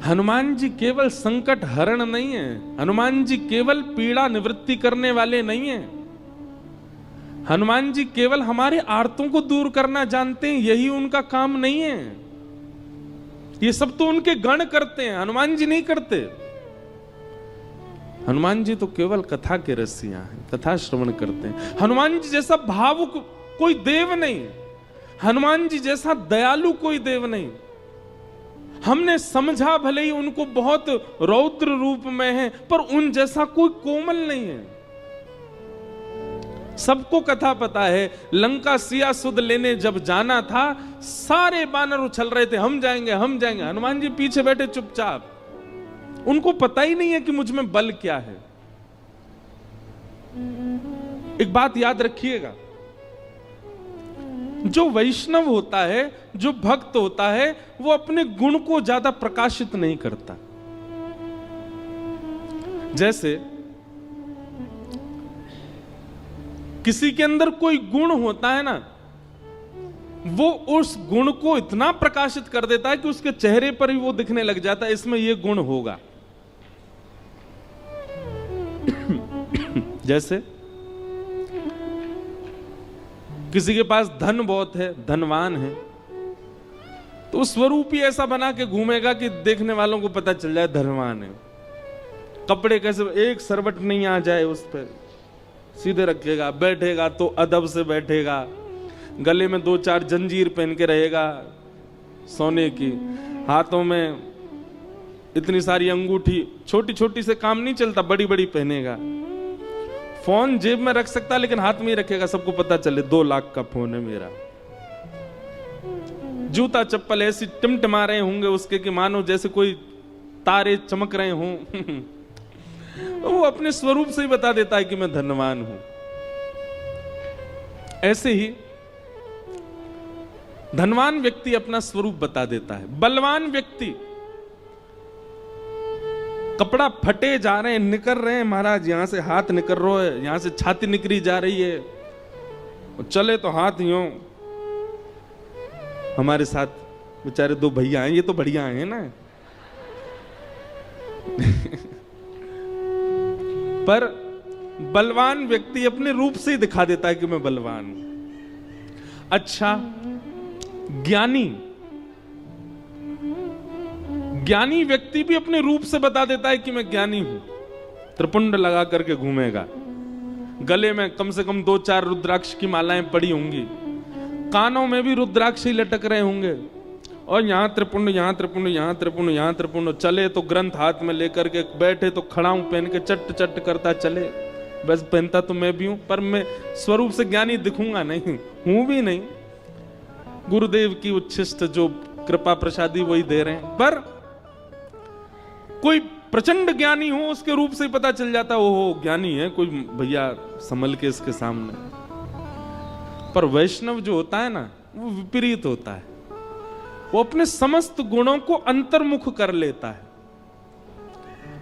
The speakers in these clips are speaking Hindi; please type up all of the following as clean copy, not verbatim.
हनुमान जी केवल संकट हरण नहीं है, हनुमान जी केवल पीड़ा निवृत्ति करने वाले नहीं है, हनुमान जी केवल हमारे आर्तों को दूर करना जानते हैं, यही उनका काम नहीं है। ये सब तो उनके गण करते हैं, हनुमान जी नहीं करते। हनुमान जी तो केवल कथा के रसिया हैं, कथा श्रवण करते हैं। हनुमान जी जैसा भावुक कोई देव नहीं, हनुमान जी जैसा दयालु कोई देव नहीं। हमने समझा भले ही उनको बहुत रौद्र रूप में है, पर उन जैसा कोई कोमल नहीं है। सबको कथा पता है, लंका सिया सुध लेने जब जाना था, सारे बानर उछल रहे थे, हम जाएंगे हम जाएंगे। हनुमान जी पीछे बैठे चुपचाप, उनको पता ही नहीं है कि मुझ में बल क्या है। एक बात याद रखिएगा, जो वैष्णव होता है, जो भक्त होता है, वो अपने गुण को ज्यादा प्रकाशित नहीं करता। जैसे किसी के अंदर कोई गुण होता है ना, वो उस गुण को इतना प्रकाशित कर देता है कि उसके चेहरे पर ही वो दिखने लग जाता है, इसमें ये गुण होगा। जैसे किसी के पास धन बहुत है, धनवान है, तो स्वरूप ही ऐसा बना के घूमेगा कि देखने वालों को पता चल जाए धनवान है। कपड़े कैसे, एक सरवट नहीं आ जाए उस पर, सीधे रखेगा, बैठेगा तो अदब से बैठेगा, गले में 2-4 जंजीर पहन के रहेगा सोने की, हाथों में इतनी सारी अंगूठी, छोटी छोटी से काम नहीं चलता, बड़ी बड़ी पहनेगा। फोन जेब में रख सकता लेकिन हाथ में ही रखेगा, सबको पता चले 2 लाख का फोन है मेरा। जूता चप्पल ऐसी टिमटिमा रहे होंगे उसके कि मानो जैसे कोई तारे चमक रहे हों। वो अपने स्वरूप से ही बता देता है कि मैं धनवान हूं। ऐसे ही धनवान व्यक्ति अपना स्वरूप बता देता है। बलवान व्यक्ति, कपड़ा फटे जा रहे हैं, निकल रहे हैं महाराज, यहां से हाथ निकल रहा है, यहां से छाती निकली जा रही है, चले तो हाथ यूं। हमारे साथ बेचारे 2 भैया हैं, ये तो बढ़िया हैं ना। पर बलवान व्यक्ति अपने रूप से ही दिखा देता है कि मैं बलवान हूं। अच्छा, ज्ञानी व्यक्ति भी अपने रूप से बता देता है कि मैं ज्ञानी हूं। त्रिपुंड लगा करके घूमेगा, गले में कम से कम 2-4 रुद्राक्ष की मालाएं पड़ी होंगी, कानों में भी रुद्राक्ष ही लटक रहे होंगे, और यहां त्रिपुंड, यहां त्रिपुंड, यहां त्रिपुंड, यहां त्रिपुंड। चले तो ग्रंथ हाथ में लेकर के, बैठे तो खड़ाऊं पहन के चट चट करता चले। बस पहनता तो मैं भी हूं, पर मैं स्वरूप से ज्ञानी दिखूंगा नहीं, हूं भी नहीं। गुरुदेव की उच्छिष्ट जो कृपा प्रसादी वही दे रहे हैं। पर कोई प्रचंड ज्ञानी हो, उसके रूप से ही पता चल जाता, ओहो ज्ञानी है कोई भैया, संभल के इसके सामने। पर वैष्णव जो होता है ना, वो विपरीत होता है। वो अपने समस्त गुणों को अंतर्मुख कर लेता है,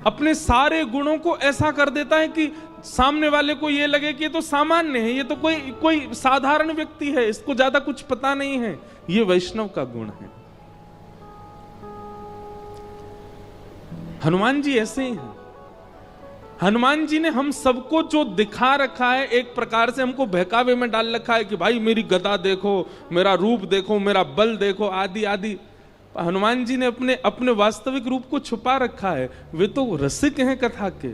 अपने सारे गुणों को ऐसा कर देता है कि सामने वाले को ये लगे कि ये तो सामान्य है, ये तो कोई साधारण व्यक्ति है, इसको ज्यादा कुछ पता नहीं है। ये वैष्णव का गुण है। हनुमान जी ऐसे ही हैं। हनुमान जी ने हम सबको जो दिखा रखा है, एक प्रकार से हमको बहकावे में डाल रखा है कि भाई मेरी गदा देखो, मेरा रूप देखो, मेरा बल देखो, आदि आदि। हनुमान जी ने अपने वास्तविक रूप को छुपा रखा है। वे तो रसिक हैं कथा के,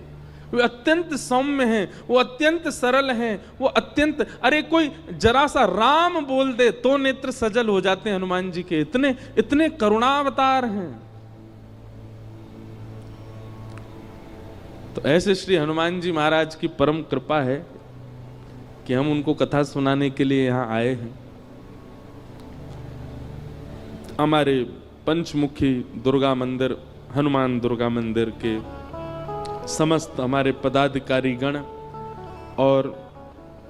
वे अत्यंत सौम्य हैं, वो अत्यंत सरल हैं, वो अत्यंत, अरे कोई जरा सा राम बोल दे तो नेत्र सजल हो जाते हैं हनुमान जी के। इतने करुणावतार हैं। तो ऐसे श्री हनुमान जी महाराज की परम कृपा है कि हम उनको कथा सुनाने के लिए यहां आए हैं। हमारे पंचमुखी दुर्गा मंदिर, हनुमान दुर्गा मंदिर के समस्त हमारे पदाधिकारी गण और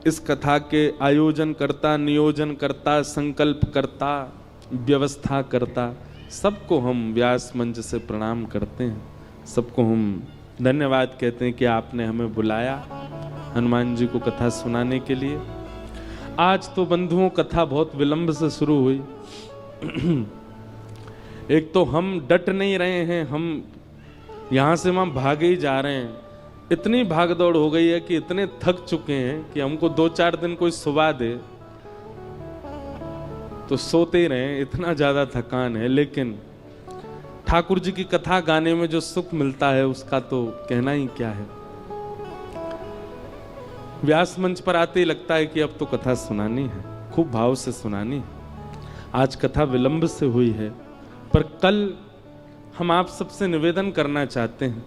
इस कथा के आयोजन करता, नियोजन करता, संकल्प करता, व्यवस्था करता, सबको हम व्यास मंच से प्रणाम करते हैं। सबको हम धन्यवाद कहते हैं कि आपने हमें बुलाया हनुमान जी को कथा सुनाने के लिए। आज तो बंधुओं कथा बहुत विलंब से शुरू हुई, एक तो हम डट नहीं रहे हैं, हम यहां से वहां भागे ही जा रहे हैं। इतनी भागदौड़ हो गई है कि इतने थक चुके हैं कि हमको 2-4 दिन कोई सुबह दे तो सोते ही रहे, इतना ज्यादा थकान है। लेकिन ठाकुर जी की कथा गाने में जो सुख मिलता है उसका तो कहना ही क्या है। व्यास मंच पर आते ही लगता है कि अब तो कथा सुनानी है, खूब भाव से सुनानी है। आज कथा विलंब से हुई है, पर कल हम आप सबसे निवेदन करना चाहते हैं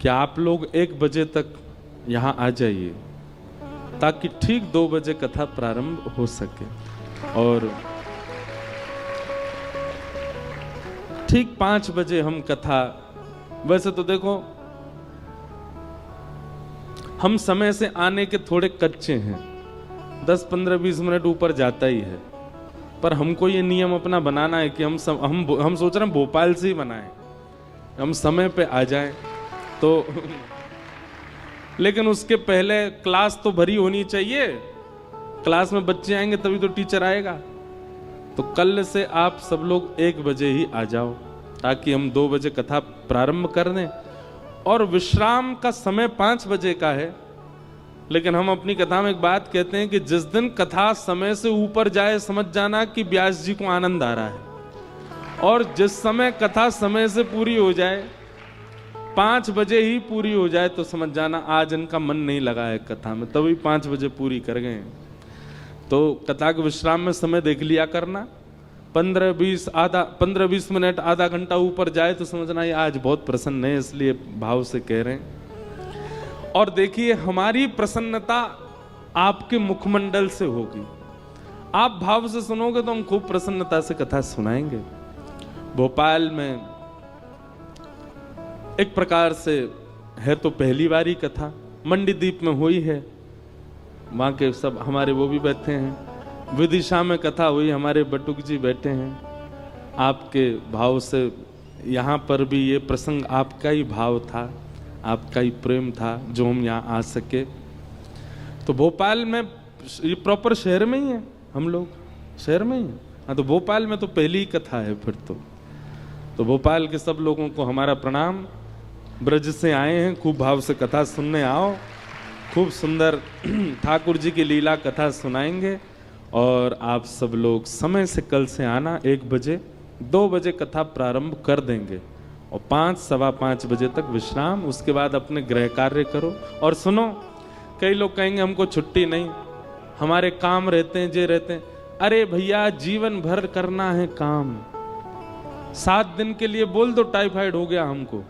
कि आप लोग 1 बजे तक यहां आ जाइए, ताकि ठीक 2 बजे कथा प्रारंभ हो सके। और ठीक 5 बजे हम कथा, वैसे तो देखो हम समय से आने के थोड़े कच्चे हैं, 10, 15, 20 मिनट ऊपर जाता ही है, पर हमको ये नियम अपना बनाना है कि हम सोच रहे हैं भोपाल से ही बनाएं, हम समय पे आ जाएं। तो लेकिन उसके पहले क्लास तो भरी होनी चाहिए, क्लास में बच्चे आएंगे तभी तो टीचर आएगा। तो कल से आप सब लोग 1 बजे ही आ जाओ, ताकि हम 2 बजे कथा प्रारंभ कर दें। और विश्राम का समय 5 बजे का है, लेकिन हम अपनी कथा में एक बात कहते हैं कि जिस दिन कथा समय से ऊपर जाए, समझ जाना कि व्यास जी को आनंद आ रहा है। और जिस समय कथा समय से पूरी हो जाए, 5 बजे ही पूरी हो जाए, तो समझ जाना आज इनका मन नहीं लगा है कथा में, तभी 5 बजे पूरी कर गए। तो कथा के विश्राम में समय देख लिया करना, 15-20 मिनट, आधा घंटा ऊपर जाए तो समझना ये आज बहुत प्रसन्न है, इसलिए भाव से कह रहे हैं। और देखिए हमारी प्रसन्नता आपके मुखमंडल से होगी। आप भाव से सुनोगे तो हम खूब प्रसन्नता से कथा सुनाएंगे। भोपाल में एक प्रकार से है तो पहली बारी कथा, मंडीदीप में हुई है, वहां के सब हमारे वो भी बैठे हैं। विदिशा में कथा हुई, हमारे बटुक जी बैठे हैं। आपके भाव से यहाँ पर भी ये प्रसंग आपका ही भाव था, आपका ही प्रेम था जो हम यहाँ आ सके। तो भोपाल में, ये प्रॉपर शहर में ही है, हम लोग शहर में ही हैं। हाँ, तो भोपाल में तो पहली ही कथा है फिर तो भोपाल के सब लोगों को हमारा प्रणाम। ब्रज से आए हैं, खूब भाव से कथा सुनने आओ, खूब सुंदर ठाकुर जी की लीला कथा सुनाएंगे। और आप सब लोग समय से कल से आना, 1 बजे, 2 बजे कथा प्रारंभ कर देंगे और 5, सवा 5 बजे तक विश्राम। उसके बाद अपने गृह कार्य करो। और सुनो, कई लोग कहेंगे हमको छुट्टी नहीं, हमारे काम रहते हैं, जे रहते हैं। अरे भैया, जीवन भर करना है काम। 7 दिन के लिए बोल दो टाइफाइड हो गया हमको,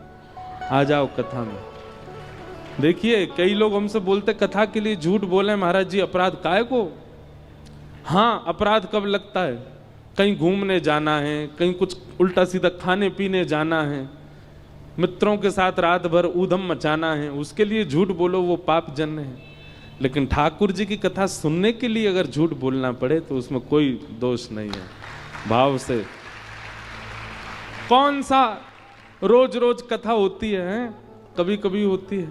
आ जाओ कथा में। देखिए कई लोग हमसे बोलते कथा के लिए झूठ बोले महाराज जी, अपराध काहे को। हाँ, अपराध कब लगता है, कहीं घूमने जाना है, कहीं कुछ उल्टा सीधा खाने पीने जाना है, मित्रों के साथ रात भर ऊधम मचाना है, उसके लिए झूठ बोलो, वो पाप जन्य है। लेकिन ठाकुर जी की कथा सुनने के लिए अगर झूठ बोलना पड़े तो उसमें कोई दोष नहीं है। भाव से कौन सा रोज रोज कथा होती है, कभी कभी होती है,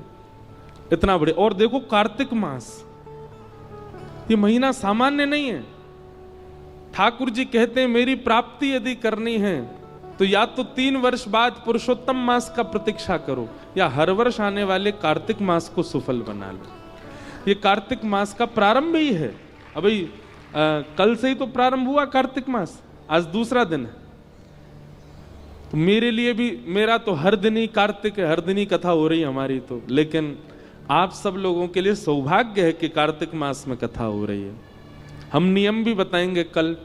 इतना बड़े। और देखो कार्तिक मास, ये महीना सामान्य नहीं है। ठाकुर जी कहते हैं मेरी प्राप्ति यदि करनी है तो या तो 3 वर्ष बाद पुरुषोत्तम मास का प्रतीक्षा करो, या हर वर्ष आने वाले कार्तिक मास को सफल बना लो। ये कार्तिक मास का प्रारंभ ही है। अभी कल से ही तो प्रारंभ हुआ कार्तिक मास, आज दूसरा दिन है। तो मेरे लिए भी, मेरा तो हर दिन ही कार्तिक है, हर दिन ही कथा हो रही है हमारी तो। लेकिन आप सब लोगों के लिए सौभाग्य है कि कार्तिक मास में कथा हो रही है। हम नियम भी बताएंगे कल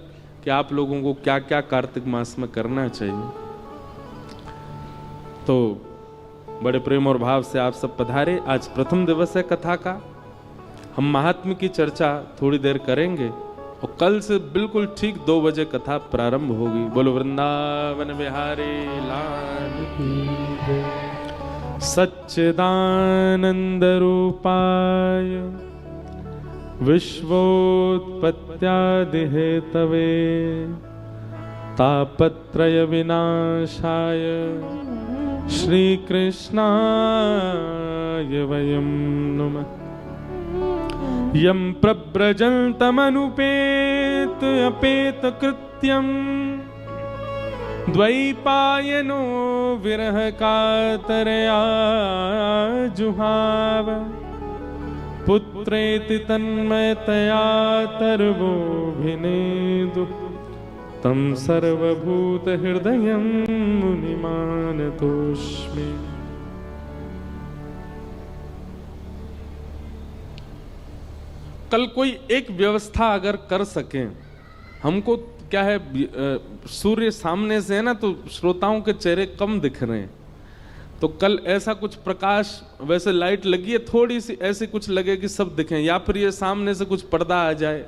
कि आप लोगों को क्या क्या कार्तिक मास में करना चाहिए। तो बड़े प्रेम और भाव से आप सब पधारे। आज प्रथम दिवस है कथा का। हम महात्म्य की चर्चा थोड़ी देर करेंगे और कल से बिल्कुल ठीक 2 बजे कथा प्रारंभ होगी। बोलो वृंदावन बिहारी लाल की जय। सच्चिदानंद रूपाय विश्वोत्पत्त्यादि हेतवे तापत्रय विनाशाय श्री कृष्णाय वयं नुमः। यं प्रव्रजन्तमनुपेत अपेत कृत्यं द्वैपायनो विरह कातरया जुहाव पुत्रेति तन्मयतया तर्वोऽभिनेदु तम सर्वभूत हृदयं मुनिमानतोऽस्मि। कल कोई एक व्यवस्था अगर कर सके, हमको क्या है, सूर्य सामने से है ना, तो श्रोताओं के चेहरे कम दिख रहे हैं, तो कल ऐसा कुछ प्रकाश, वैसे लाइट लगी है थोड़ी सी, ऐसे कुछ लगे कि सब दिखें, या फिर ये सामने से कुछ पर्दा आ जाए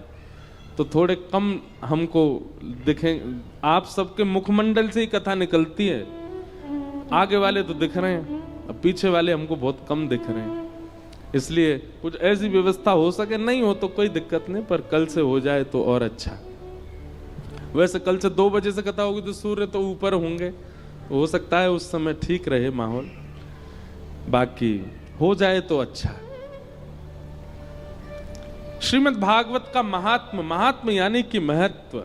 तो थोड़े कम हमको दिखें। आप सबके मुखमंडल से ही कथा निकलती है, आगे वाले तो दिख रहे हैं, अब पीछे वाले हमको बहुत कम दिख रहे हैं, इसलिए कुछ ऐसी व्यवस्था हो सके, नहीं हो तो कोई दिक्कत नहीं, पर कल से हो जाए तो और अच्छा। वैसे कल से 2 बजे से कथा होगी तो सूर्य तो ऊपर होंगे, हो सकता है उस समय ठीक रहे माहौल, बाकी हो जाए तो अच्छा। श्रीमद् भागवत का महात्म, महात्म यानी कि महत्व।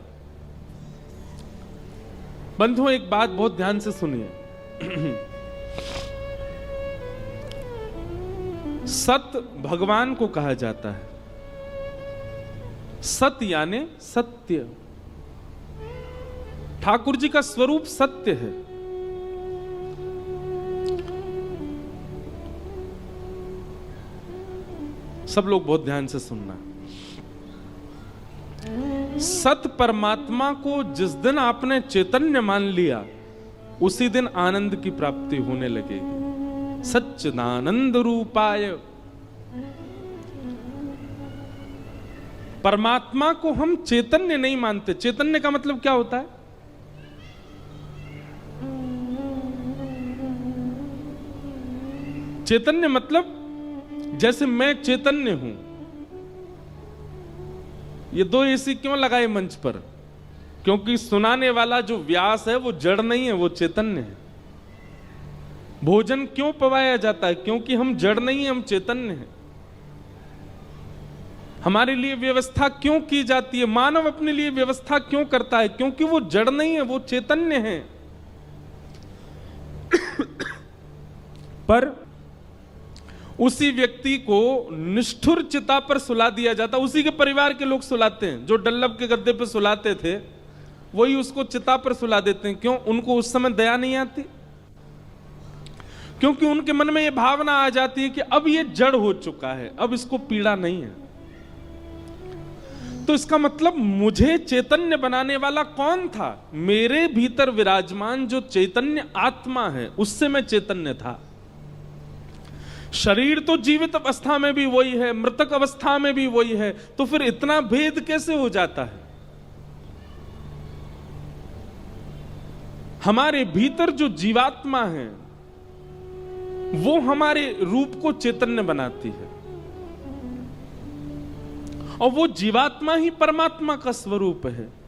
बंधुओं एक बात बहुत ध्यान से सुनिए, सत भगवान को कहा जाता है, सत यानी सत्य। ठाकुर जी का स्वरूप सत्य है। सब लोग बहुत ध्यान से सुनना। सत परमात्मा को जिस दिन आपने चैतन्य मान लिया, उसी दिन आनंद की प्राप्ति होने लगेगी। सच्चिदानंद रूपाय, परमात्मा को हम चैतन्य नहीं मानते। चैतन्य का मतलब क्या होता है? चैतन्य मतलब जैसे मैं चैतन्य हूं। ये 2 एसी क्यों लगाए मंच पर? क्योंकि सुनाने वाला जो व्यास है वो जड़ नहीं है, वो चैतन्य है। भोजन क्यों पवाया जाता है? क्योंकि हम जड़ नहीं है, हम चैतन्य हैं। हमारे लिए व्यवस्था क्यों की जाती है? मानव अपने लिए व्यवस्था क्यों करता है? क्योंकि वो जड़ नहीं है, वो चैतन्य है। पर उसी व्यक्ति को निष्ठुर चिता पर सुला दिया जाता, उसी के परिवार के लोग सुलाते हैं। जो डल्लब के गद्दे पर सुलाते थे वही उसको चिता पर सुला देते हैं। क्यों? उनको उस समय दया नहीं आती, क्योंकि उनके मन में यह भावना आ जाती है कि अब ये जड़ हो चुका है, अब इसको पीड़ा नहीं है। तो इसका मतलब मुझे चैतन्य बनाने वाला कौन था? मेरे भीतर विराजमान जो चैतन्य आत्मा है, उससे मैं चैतन्य था। शरीर तो जीवित अवस्था में भी वही है, मृतक अवस्था में भी वही है, तो फिर इतना भेद कैसे हो जाता है? हमारे भीतर जो जीवात्मा है वो हमारे रूप को चैतन्य बनाती है, और वो जीवात्मा ही परमात्मा का स्वरूप है।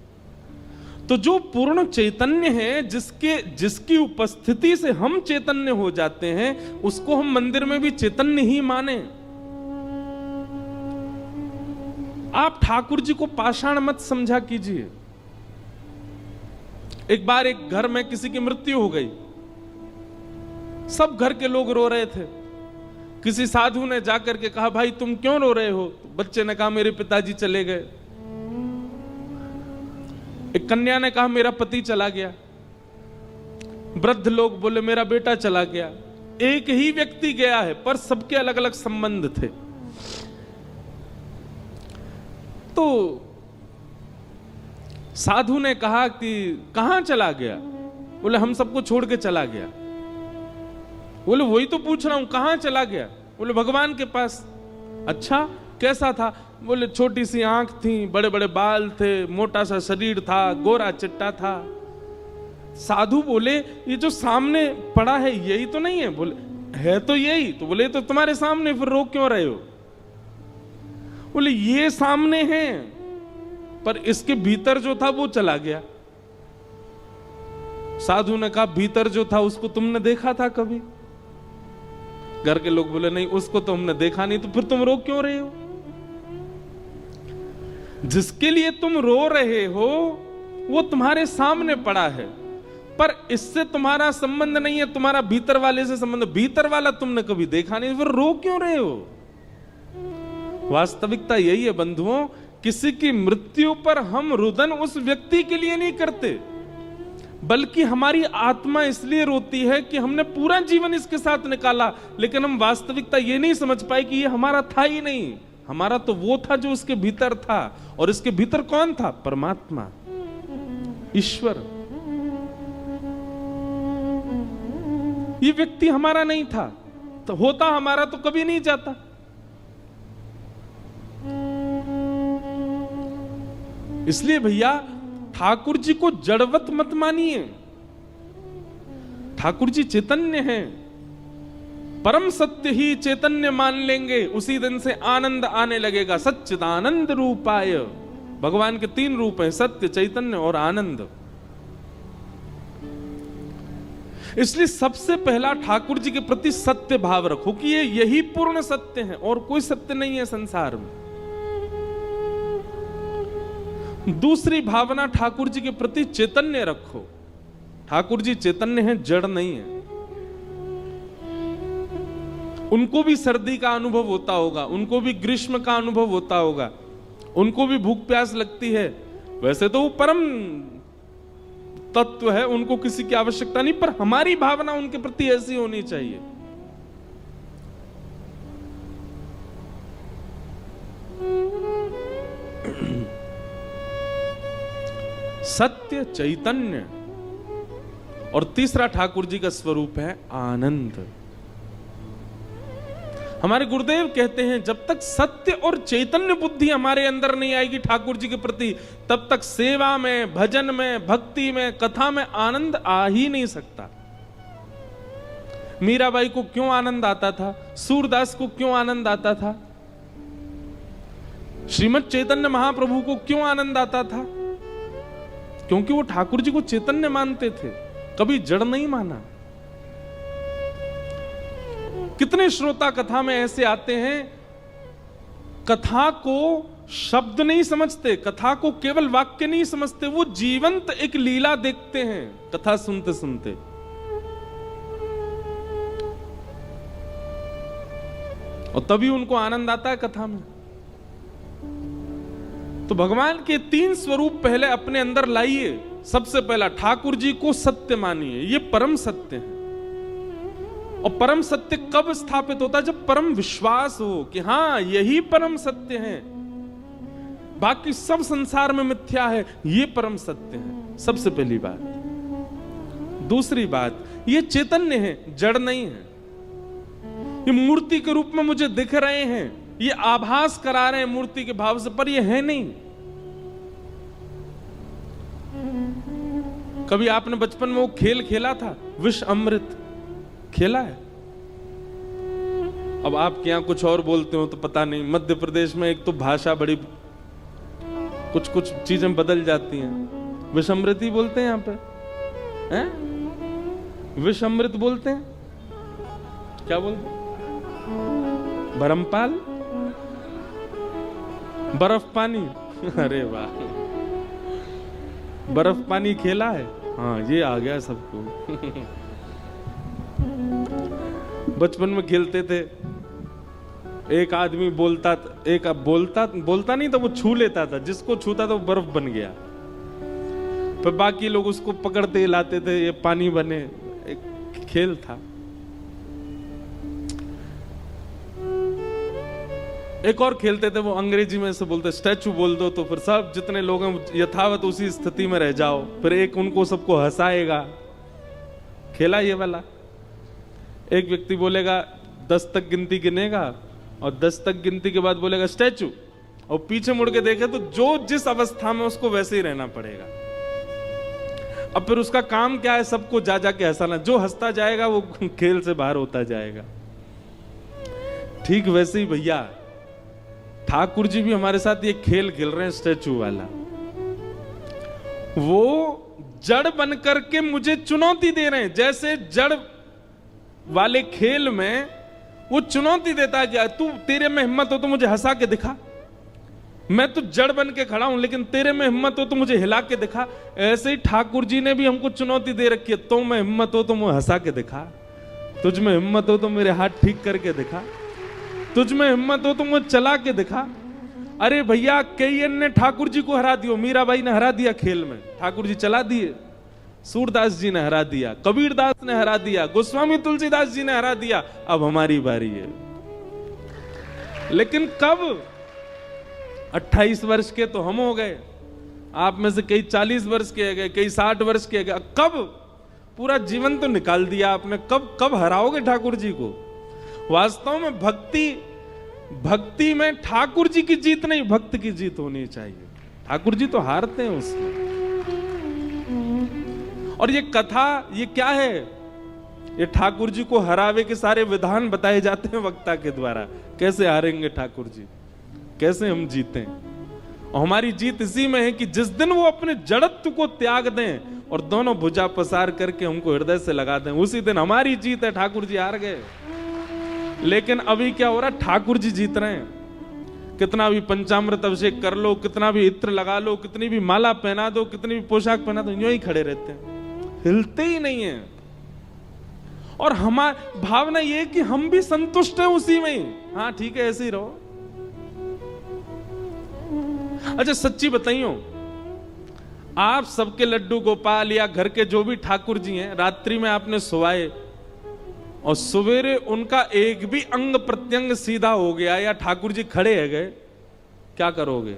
तो जो पूर्ण चैतन्य है, जिसकी उपस्थिति से हम चैतन्य हो जाते हैं, उसको हम मंदिर में भी चैतन्य ही माने। आप ठाकुर जी को पाषाण मत समझा कीजिए। एक बार एक घर में किसी की मृत्यु हो गई, सब घर के लोग रो रहे थे। किसी साधु ने जाकर के कहा, भाई तुम क्यों रो रहे हो? बच्चे ने कहा, मेरे पिताजी चले गए। एक कन्या ने कहा, मेरा पति चला गया। वृद्ध लोग बोले, मेरा बेटा चला गया। एक ही व्यक्ति गया है, पर सबके अलग अलग संबंध थे। तो साधु ने कहा कि कहां चला गया? बोले, हम सबको छोड़ के चला गया। बोले, वही तो पूछ रहा हूं, कहां चला गया? बोले, भगवान के पास। अच्छा, कैसा था? बोले, छोटी सी आंख थी, बड़े बड़े बाल थे, मोटा सा शरीर था, गोरा चिट्टा था। साधु बोले, ये जो सामने पड़ा है यही तो नहीं है? बोले, है तो यही। तो बोले, तो तुम्हारे सामने, फिर रो क्यों रहे हो? बोले, ये सामने है, पर इसके भीतर जो था वो चला गया। साधु ने कहा, भीतर जो था उसको तुमने देखा था कभी? घर के लोग बोले, नहीं, उसको तो हमने देखा नहीं। तो फिर तुम रो क्यों रहे हो? जिसके लिए तुम रो रहे हो वो तुम्हारे सामने पड़ा है। पर इससे तुम्हारा संबंध नहीं है, तुम्हारा भीतर वाले से संबंध। भीतर वाला तुमने कभी देखा नहीं, फिर रो क्यों रहे हो? वास्तविकता यही है बंधुओं, किसी की मृत्यु पर हम रुदन उस व्यक्ति के लिए नहीं करते, बल्कि हमारी आत्मा इसलिए रोती है कि हमने पूरा जीवन इसके साथ निकाला, लेकिन हम वास्तविकता ये नहीं समझ पाए कि ये हमारा था ही नहीं। हमारा तो वो था जो उसके भीतर था, और इसके भीतर कौन था? परमात्मा, ईश्वर। ये व्यक्ति हमारा नहीं था, तो होता हमारा तो कभी नहीं जाता। इसलिए भैया ठाकुर जी को जड़वत मत मानिए। ठाकुर जी चैतन्य हैं, परम सत्य ही चैतन्य मान लेंगे, उसी दिन से आनंद आने लगेगा। सच्चिदानंद रूपाय, भगवान के 3 रूप हैं, सत्य, चैतन्य और आनंद। इसलिए सबसे पहला ठाकुर जी के प्रति सत्य भाव रखो कि ये यही पूर्ण सत्य है और कोई सत्य नहीं है संसार में। दूसरी भावना ठाकुर जी के प्रति चैतन्य रखो। ठाकुर जी चैतन्य हैं, जड़ नहीं है। उनको भी सर्दी का अनुभव होता होगा, उनको भी ग्रीष्म का अनुभव होता होगा, उनको भी भूख प्यास लगती है। वैसे तो वो परम तत्व है, उनको किसी की आवश्यकता नहीं, पर हमारी भावना उनके प्रति ऐसी होनी चाहिए। सत्य, चैतन्य। और तीसरा ठाकुर जी का स्वरूप है आनंद। हमारे गुरुदेव कहते हैं जब तक सत्य और चैतन्य बुद्धि हमारे अंदर नहीं आएगी ठाकुर जी के प्रति, तब तक सेवा में, भजन में, भक्ति में, कथा में आनंद आ ही नहीं सकता। मीराबाई को क्यों आनंद आता था? सूरदास को क्यों आनंद आता था? श्रीमद् चैतन्य महाप्रभु को क्यों आनंद आता था? क्योंकि वो ठाकुर जी को चैतन्य मानते थे, कभी जड़ नहीं माना। कितने श्रोता कथा में ऐसे आते हैं, कथा को शब्द नहीं समझते, कथा को केवल वाक्य नहीं समझते, वो जीवंत एक लीला देखते हैं कथा सुनते सुनते। और तभी उनको आनंद आता है कथा में। तो भगवान के 3 स्वरूप पहले अपने अंदर लाइए। सबसे पहला ठाकुर जी को सत्य मानिए, ये परम सत्य है। और परम सत्य कब स्थापित होता है? जब परम विश्वास हो कि हाँ यही परम सत्य है, बाकी सब संसार में मिथ्या है, ये परम सत्य है। सबसे पहली बात। दूसरी बात, ये चैतन्य है, जड़ नहीं है। ये मूर्ति के रूप में मुझे दिख रहे हैं, ये आभास करा रहे हैं मूर्ति के भाव से, पर ये है नहीं। कभी आपने बचपन में वो खेल खेला था, विष अमृत खेला है? अब आपके यहां कुछ और बोलते हो तो पता नहीं। मध्य प्रदेश में एक तो भाषा बड़ी, कुछ कुछ चीजें बदल जाती हैं। विष अमृत ही बोलते हैं यहां पे, हैं? विष अमृत बोलते हैं, क्या बोलते हैं? बरमपाल, बर्फ पानी। अरे वाह, बर्फ पानी खेला है? हाँ, ये आ गया सबको। बचपन में खेलते थे, एक आदमी बोलता नहीं था, वो छू लेता था, जिसको छूता था वो बर्फ बन गया। फिर बाकी लोग उसको पकड़ते लाते थे, ये पानी बने। एक खेल था। एक और खेलते थे, वो अंग्रेजी में से बोलते, स्टैचू बोल दो तो फिर सब जितने लोग हैं यथावत उसी स्थिति में रह जाओ, फिर एक उनको सबको हंसाएगा। खेला ये वाला? एक व्यक्ति बोलेगा 10 तक गिनती गिनेगा, और 10 तक गिनती के बाद बोलेगा स्टैचू, और पीछे मुड़ के देखे तो जो जिस अवस्था में उसको वैसे ही रहना पड़ेगा। अब फिर उसका काम क्या है? सबको जा जाके हंसाना। जो हंसता जाएगा वो खेल से बाहर होता जाएगा। ठीक वैसे ही भैया ठाकुर जी भी हमारे साथ ये खेल खेल रहे हैं, स्टैचू वाला। वो जड़ बन करके मुझे चुनौती दे रहे हैं। जैसे जड़ वाले खेल में वो चुनौती देता है कि तू, तेरे में हिम्मत हो तो मुझे हंसा के दिखा। मैं तो जड़ बन के खड़ा हूं, लेकिन तेरे में हिम्मत हो तो मुझे हिला के दिखा। ऐसे ही ठाकुर जी ने भी हमको चुनौती दे रखी है, तो में हिम्मत हो तो मुझे हंसा के दिखा, तुझ में हिम्मत हो तो मेरे हाथ ठीक करके दिखा, तुझ में हिम्मत हो तो मुझे चला के दिखा। अरे भैया, कई ने ठाकुर जी को हरा दिया, मीराबाई ने हरा दिया खेल में, ठाकुर जी चला दिए। सूरदास जी ने हरा दिया, कबीरदास ने हरा दिया, गोस्वामी तुलसीदास जी ने हरा दिया। अब हमारी बारी है। लेकिन कब? 28 वर्ष के तो हम हो गए, आप में से कई 40 वर्ष के गए, कई 60 वर्ष के गए। कब? पूरा जीवन तो निकाल दिया आपने, कब हराओगे ठाकुर जी को? वास्तव में भक्ति में ठाकुर जी की जीत नहीं, भक्त की जीत होनी चाहिए। ठाकुर जी तो हारते हैं उसमें। और ये कथा, ये क्या है? ये ठाकुर जी को हरावे के सारे विधान बताए जाते हैं वक्ता के द्वारा। कैसे हारेंगे ठाकुर जी, कैसे हम जीतें। और हमारी जीत इसी में है कि जिस दिन वो अपने जड़त्व को त्याग दें और दोनों भुजा पसार करके हमको हृदय से लगा दें, उसी दिन हमारी जीत है। ठाकुर जी हार गए। लेकिन अभी क्या हो रहा है? ठाकुर जी जीत रहे हैं। कितना भी पंचामृत अभिषेक कर लो, कितना भी इत्र लगा लो, कितनी भी माला पहना दो, कितनी भी पोशाक पहना दो, यूं ही खड़े रहते हैं, हिलते ही नहीं है। और हमारी भावना ये कि हम भी संतुष्ट हैं उसी में ही। हाँ ठीक है, ऐसे ही रहो। अच्छा सच्ची बताइयो, आप सबके लड्डू गोपाल या घर के जो भी ठाकुर जी हैं, रात्रि में आपने सुवाए और सवेरे उनका एक भी अंग प्रत्यंग सीधा हो गया या ठाकुर जी खड़े है गए, क्या करोगे?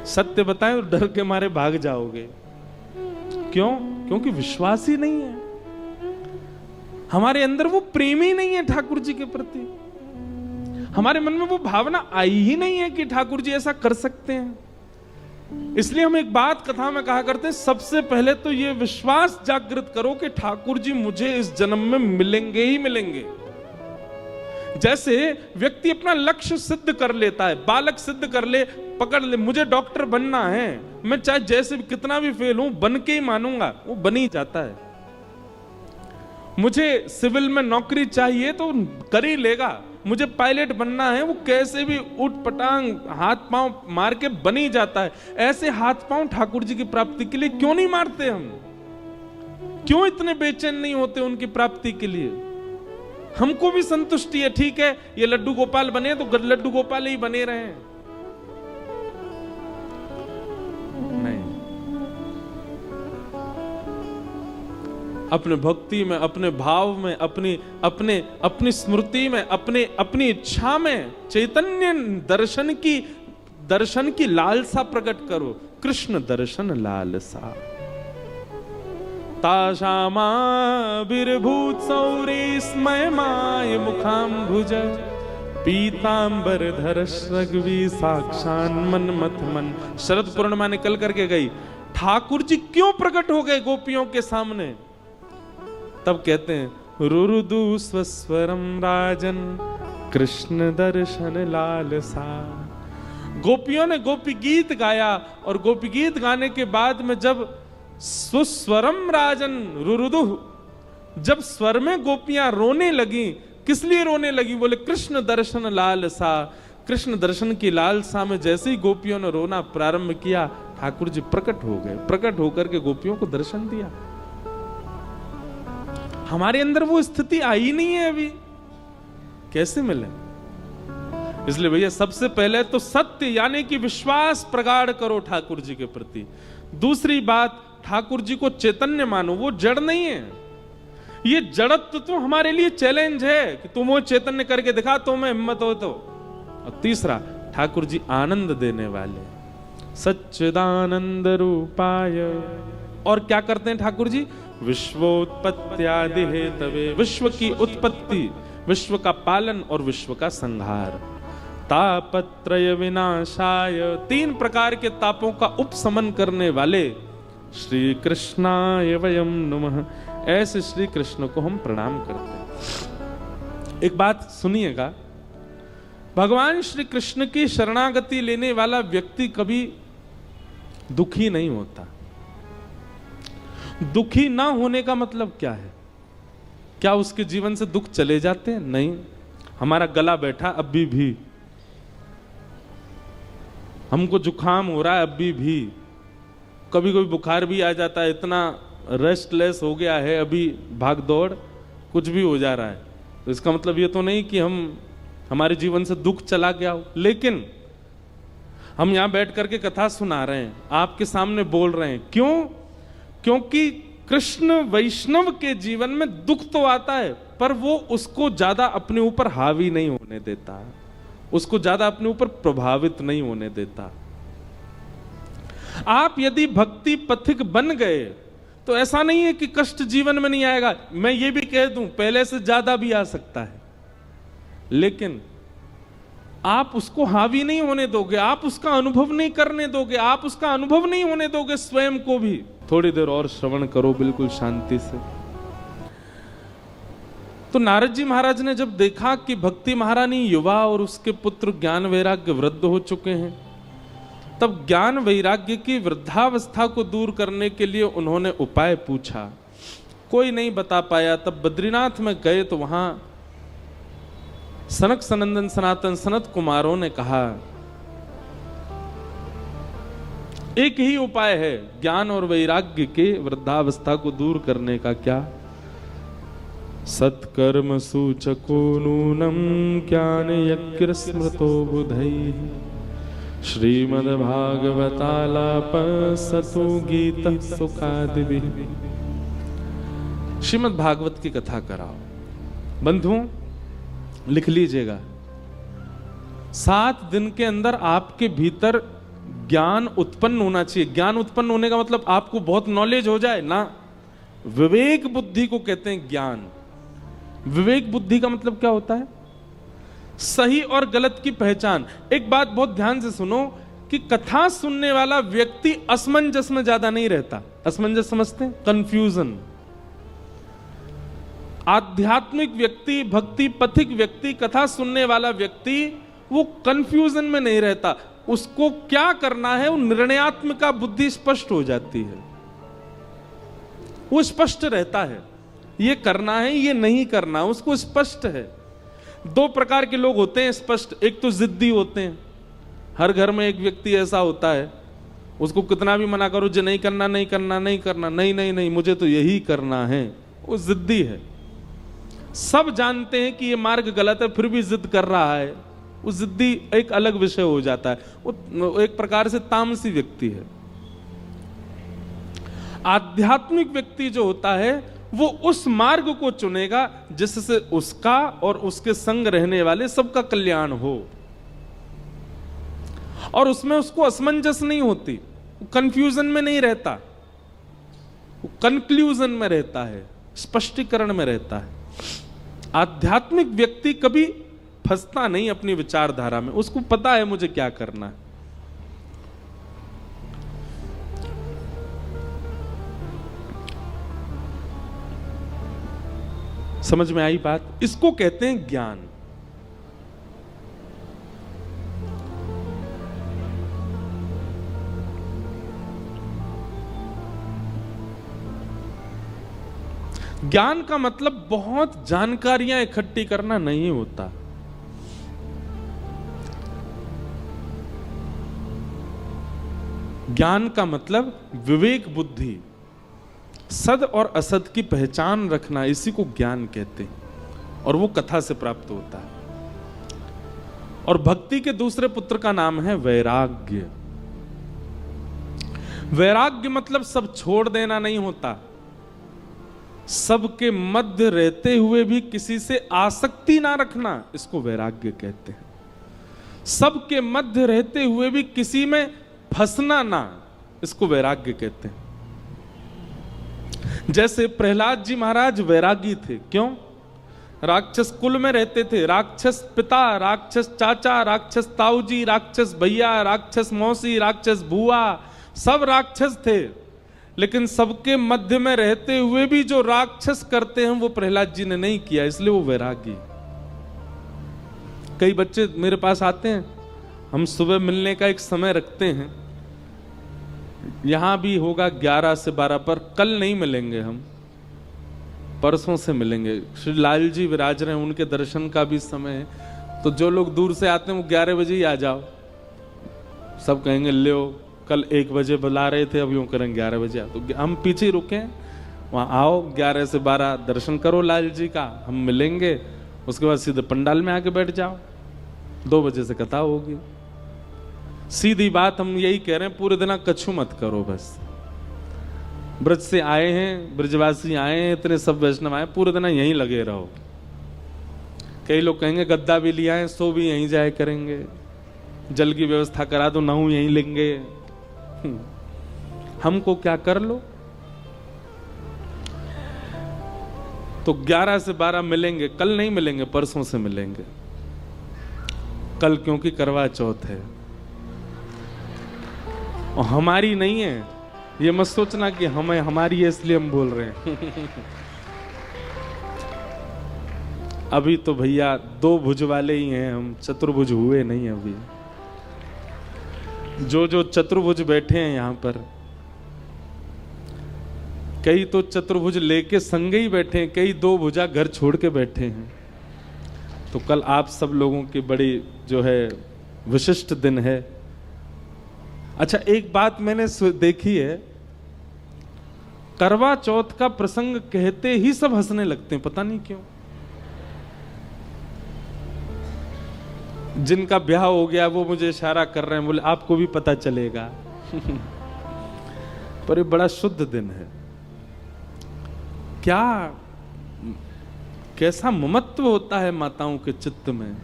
सत्य बताएं तो डर के मारे भाग जाओगे। क्यों? क्योंकि विश्वास ही नहीं है हमारे अंदर, वो प्रेम ही नहीं है ठाकुर जी के प्रति। हमारे मन में वो भावना आई ही नहीं है कि ठाकुर जी ऐसा कर सकते हैं। इसलिए हम एक बात कथा में कहा करते हैं, सबसे पहले तो ये विश्वास जागृत करो कि ठाकुर जी मुझे इस जन्म में मिलेंगे ही मिलेंगे। जैसे व्यक्ति अपना लक्ष्य सिद्ध कर लेता है, बालक सिद्ध कर ले, पकड़ ले, मुझे डॉक्टर बनना है, मैं चाहे जैसे भी कितना भी फेल हूं बन के ही मानूंगा, वो बन ही जाता है। मुझे सिविल में नौकरी चाहिए तो कर ही लेगा, मुझे पायलट बनना है, वो कैसे भी उठ पटांग हाथ पांव मार के बन ही जाता है। ऐसे हाथ पांव ठाकुर जी की प्राप्ति के लिए क्यों नहीं मारते हम? क्यों इतने बेचैन नहीं होते उनकी प्राप्ति के लिए? हमको भी संतुष्टि है, ठीक है ये लड्डू गोपाल बने तो लड्डू गोपाल ही बने रहे। नहीं, अपने भक्ति में, अपने भाव में, अपनी स्मृति में, अपनी इच्छा में चैतन्य दर्शन की लालसा प्रकट करो। कृष्ण दर्शन लालसा ताशामा बिरभूत सौरे स्मय माय मुखाम्भुज पीतांबर धर रघुवी साक्षान मनमथ मन। शरद पूर्णिमा निकल करके गई, ठाकुर जी क्यों प्रकट हो गए गोपियों के सामने? तब कहते हैं रुरुदु स्वस्वरम राजन कृष्ण दर्शन लालसा। गोपियों ने गोपी गीत गाया और गोपी गीत गाने के बाद में जब सुस्वरम राजन रुरुदु, जब स्वर में गोपियां रोने लगी, किस लिए रोने लगी? बोले कृष्ण दर्शन लालसा। कृष्ण दर्शन की लालसा में जैसे ही गोपियों ने रोना प्रारंभ किया, ठाकुर जी प्रकट हो गए। प्रकट होकर के गोपियों को दर्शन दिया। हमारे अंदर वो स्थिति आई नहीं है अभी, कैसे मिले? इसलिए भैया सबसे पहले तो सत्य यानी कि विश्वास प्रगाढ़ करो ठाकुर जी के प्रति। दूसरी बात, ठाकुर जी को चैतन्य मानो, वो जड़ नहीं है। ये जड़त्व तो हमारे लिए चैलेंज है कि तुम वो चैतन्य करके दिखा, तो मैं हिम्मत हो तो। और तीसरा, ठाकुर जी आनंद देने वाले, सच्चिदानंद रूपाय। और क्या करते हैं ठाकुर जी? विश्वोत्पत्त्यादि हेतवे, विश्व की उत्पत्ति, विश्व का पालन और विश्व का संहार। तापत्रय विनाशाय, 3 प्रकार के तापों का उपशमन करने वाले श्री कृष्णाय वयम नमः। ऐसे श्री कृष्ण को हम प्रणाम करते हैं। एक बात सुनिएगा, भगवान श्री कृष्ण की शरणागति लेने वाला व्यक्ति कभी दुखी नहीं होता। दुखी ना होने का मतलब क्या है? क्या उसके जीवन से दुख चले जाते हैं? नहीं, हमारा गला बैठा अभी भी हमको जुकाम हो रहा है अभी भी, कभी कभी बुखार भी आ जाता है, इतना रेस्टलेस हो गया है, अभी भाग दौड़ कुछ भी हो जा रहा है। तो इसका मतलब ये तो नहीं कि हमारे जीवन से दुख चला गया हो, लेकिन हम यहां बैठ करके कथा सुना रहे हैं, आपके सामने बोल रहे हैं। क्यों? क्योंकि कृष्ण वैष्णव के जीवन में दुख तो आता है, पर वो उसको ज्यादा अपने ऊपर हावी नहीं होने देता, उसको ज्यादा अपने ऊपर प्रभावित नहीं होने देता। आप यदि भक्ति पथिक बन गए तो ऐसा नहीं है कि कष्ट जीवन में नहीं आएगा। मैं ये भी कह दूं, पहले से ज्यादा भी आ सकता है, लेकिन आप उसको हावी नहीं होने दोगे, आप उसका अनुभव नहीं करने दोगे, आप उसका अनुभव नहीं होने दोगे स्वयं को भी। थोड़ी देर और श्रवण करो बिल्कुल शांति से। तो नारद जी महाराज ने जब देखा कि भक्ति महारानी युवा और उसके पुत्र ज्ञान वैराग्य वृद्ध हो चुके हैं, तब ज्ञान वैराग्य की वृद्धावस्था को दूर करने के लिए उन्होंने उपाय पूछा। कोई नहीं बता पाया। तब बद्रीनाथ में गए तो वहां सनक सनंदन सनातन सनत कुमारों ने कहा एक ही उपाय है ज्ञान और वैराग्य के वृद्धावस्था को दूर करने का। क्या? सत्कर्म सूचको नूनम ज्ञान यज्ञ स्मृतो बुधैः श्रीमद्भागवतालाप सतु गीत सुखादिभिः। श्रीमद् भागवत की कथा कराओ। बंधुओं, लिख लीजिएगा, 7 दिन के अंदर आपके भीतर ज्ञान उत्पन्न होना चाहिए। ज्ञान उत्पन्न होने का मतलब आपको बहुत नॉलेज हो जाए ना। विवेक बुद्धि को कहते हैं ज्ञान। विवेक बुद्धि का मतलब क्या होता है? सही और गलत की पहचान। एक बात बहुत ध्यान से सुनो कि कथा सुनने वाला व्यक्ति असमंजस में ज्यादा नहीं रहता। असमंजस समझते हैं? कंफ्यूजन। आध्यात्मिक व्यक्ति, भक्ति पथिक व्यक्ति, कथा सुनने वाला व्यक्ति वो कंफ्यूजन में नहीं रहता। उसको क्या करना है वो निर्णयात्मक बुद्धि स्पष्ट हो जाती है, वो स्पष्ट रहता है, ये करना है ये नहीं करना, उसको स्पष्ट है। 2 प्रकार के लोग होते हैं स्पष्ट। एक तो जिद्दी होते हैं, हर घर में एक व्यक्ति ऐसा होता है, उसको कितना भी मना करो जो नहीं करना नहीं करना नहीं करना, नहीं नहीं नहीं मुझे तो यही करना है, वो जिद्दी है। सब जानते हैं कि ये मार्ग गलत है फिर भी जिद कर रहा है, वो जिद्दी एक अलग विषय हो जाता है, वो एक प्रकार से तामसी व्यक्ति है। आध्यात्मिक व्यक्ति जो होता है वो उस मार्ग को चुनेगा जिससे उसका और उसके संग रहने वाले सबका कल्याण हो, और उसमें उसको असमंजस नहीं होती, वो कंफ्यूजन में नहीं रहता, वो कंक्लूजन में रहता है, स्पष्टीकरण में रहता है। आध्यात्मिक व्यक्ति कभी फंसता नहीं अपनी विचारधारा में, उसको पता है मुझे क्या करना है। समझ में आई बात? इसको कहते हैं ज्ञान। ज्ञान का मतलब बहुत जानकारियां इकट्ठी करना नहीं होता। ज्ञान का मतलब विवेक बुद्धि, सद और असद की पहचान रखना, इसी को ज्ञान कहते हैं, और वो कथा से प्राप्त होता है। और भक्ति के दूसरे पुत्र का नाम है वैराग्य। वैराग्य मतलब सब छोड़ देना नहीं होता, सबके मध्य रहते हुए भी किसी से आसक्ति ना रखना, इसको वैराग्य कहते हैं। सबके मध्य रहते हुए भी किसी में फंसना ना, इसको वैराग्य कहते हैं। जैसे प्रहलाद जी महाराज वैरागी थे। क्यों? राक्षस कुल में रहते थे, राक्षस पिता, राक्षस चाचा, राक्षस ताऊजी, राक्षस भैया, राक्षस मौसी, राक्षस बुआ, सब राक्षस थे, लेकिन सबके मध्य में रहते हुए भी जो राक्षस करते हैं वो प्रहलाद जी ने नहीं किया, इसलिए वो वैरागी। कई बच्चे मेरे पास आते हैं, हम सुबह मिलने का एक समय रखते हैं, यहां भी होगा 11 से 12 पर। कल नहीं मिलेंगे, हम परसों से मिलेंगे। श्री लाल जी विराज रहे हैं, उनके दर्शन का भी समय है, तो जो लोग दूर से आते हैं वो 11 बजे ही आ जाओ। सब कहेंगे ले कल 1 बजे बुला रहे थे, अब यूं करें 11 बजे। तो हम पीछे ही रुके, वहाँ आओ 11 से 12 दर्शन करो लाल जी का, हम मिलेंगे, उसके बाद सीधे पंडाल में आके बैठ जाओ, 2 बजे से कथा होगी। सीधी बात हम यही कह रहे हैं, पूरे दिन कछु मत करो। बस ब्रज से आए हैं, ब्रजवासी आए हैं, इतने सब वैष्णव आए, पूरे दिन यहीं लगे रहो। कई लोग कहेंगे गद्दा भी लिया है, सो भी यहीं जाए करेंगे, जल की व्यवस्था करा दो, नहू यहीं लेंगे। हमको क्या कर लो। तो 11 से 12 मिलेंगे, कल नहीं मिलेंगे, परसों से मिलेंगे। कल क्योंकि करवा चौथ है और हमारी नहीं है, ये मत सोचना कि हमें हमारी है इसलिए हम बोल रहे हैं। अभी तो भैया 2 भुज वाले ही हैं हम, चतुर्भुज हुए नहीं अभी। जो चतुर्भुज बैठे हैं यहां पर, कई तो चतुर्भुज लेके संगे ही बैठे हैं, कई 2 भुजा घर छोड़ के बैठे हैं। तो कल आप सब लोगों की बड़ी जो है विशिष्ट दिन है। अच्छा, एक बात मैंने देखी है, करवा चौथ का प्रसंग कहते ही सब हंसने लगते हैं, पता नहीं क्यों। जिनका ब्याह हो गया वो मुझे इशारा कर रहे हैं, बोले आपको भी पता चलेगा। पर ये बड़ा शुद्ध दिन है। क्या कैसा ममत्व होता है माताओं के चित्त में।